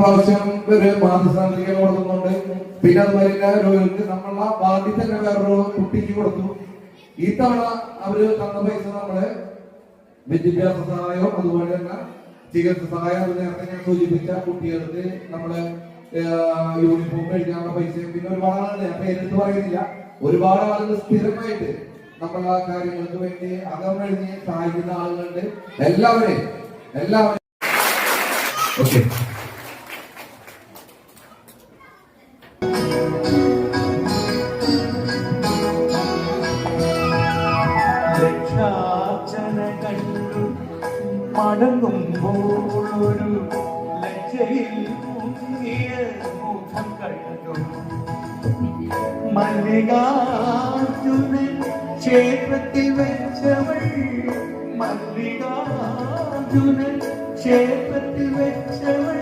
പ്രാവശ്യം ഒരു മാതൃസ്ഥാനത്തേക്ക് കൊടുക്കുന്നുണ്ട്. പിന്നെ അതുപോലെ നമ്മളെ ബാധ്യത തന്നെ വേറൊരു കുട്ടിക്ക് കൊടുത്തു. ഈ തവണ അവര് തന്ന പൈസ നമ്മള് വിദ്യാഭ്യാസ സഹായവും അതുപോലെ തന്നെ ചികിത്സ സഹായം, നേരത്തെ ഞാൻ സൂചിപ്പിച്ച കുട്ടികൾക്ക് നമ്മള് യൂണിഫോം കഴിക്കാനുള്ള പൈസയും പിന്നെ ഒരുപാട് ആളുകൾ, ഞാൻ പേരെടുത്ത് പറയുന്നില്ല, ഒരുപാട് ആളുകൾ സ്ഥിരമായിട്ട് നമ്മളെ കാര്യങ്ങൾക്ക് വേണ്ടി അകമഴിഞ്ഞ് സഹായിക്കുന്ന ആളുകളുണ്ട്. എല്ലാവരെയും ഓക്കെ. മടങ്ങുമ്പോഴൊരു ലജ്ജയിൽ മുങ്ങിയ മുഖം കണ്ടു. മല്ലികാർജുനൻ ക്ഷേത്രത്തിൽ വെച്ചവൾ, മല്ലികാർജുനൻ ക്ഷേത്രത്തിൽ വെച്ചവൾ,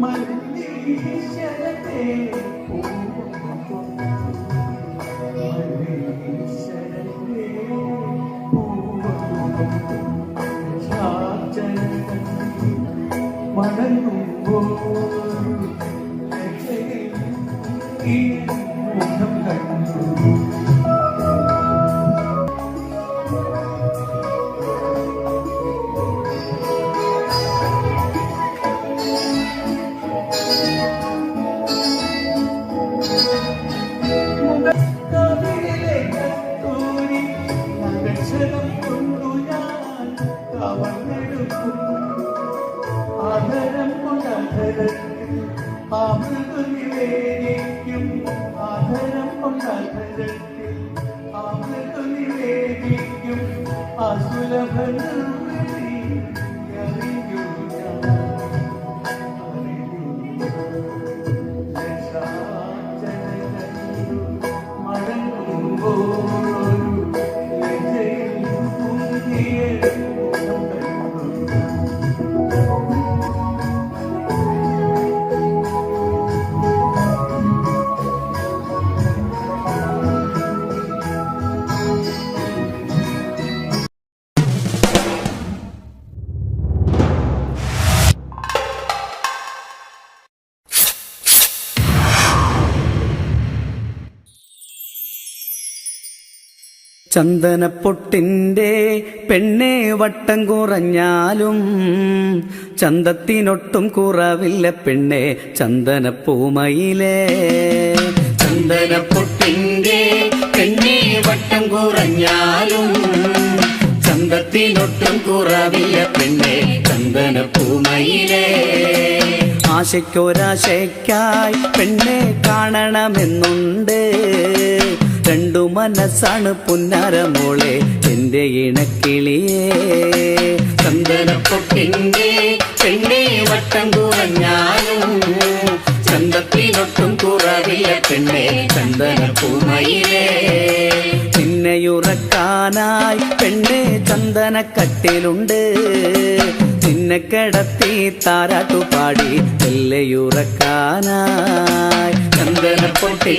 മല്ലീശ്വരത്തെ ആദരം കൊണ്ടധരത്തിൽ ആമൃതനിവേദിക്കും, ആദരം കൊണ്ടധരത്തിൽ ആമൃതനിവേദിക്കും, അസുലഭന ചന്ദനപ്പൊട്ടിന്റെ പെണ്ണെ വട്ടം കുറഞ്ഞാലും ചന്തത്തിനൊട്ടും കുറവില്ല പെണ്ണെ ചന്ദനപ്പൂമയിലേ. ചന്ദനപ്പൊട്ടിന്റെ പെണ്ണെ വട്ടം കുറഞ്ഞാലും ചന്തത്തിനൊട്ടും കുറവില്ല പെണ്ണെ ചന്ദനപ്പൂമയിലേ. ആശയ്ക്കൊരാശയ്ക്കായി പെണ്ണെ കാണണമെന്നുണ്ട്, രണ്ടു മനസ്സാണ് പുന്നാരമോളെ എന്റെ ഇണക്കിളിയേ. ചന്ദനപ്പൊട്ടിന്റെ പെണ്ണെ വട്ടം കുറഞ്ഞാലും ചന്തത്തിനൊട്ടും കുറവില്ല പെണ്ണെ ചന്ദനപ്പൂമയിലേ. നിന്നെയുറക്കാനായി പെണ്ണെ ചന്ദനക്കട്ടിലുണ്ട്, നിന്നെ കിടത്തി താരാട്ടുപാടി എല്ലയുറക്കാനായി. ചന്ദനപ്പൊട്ടി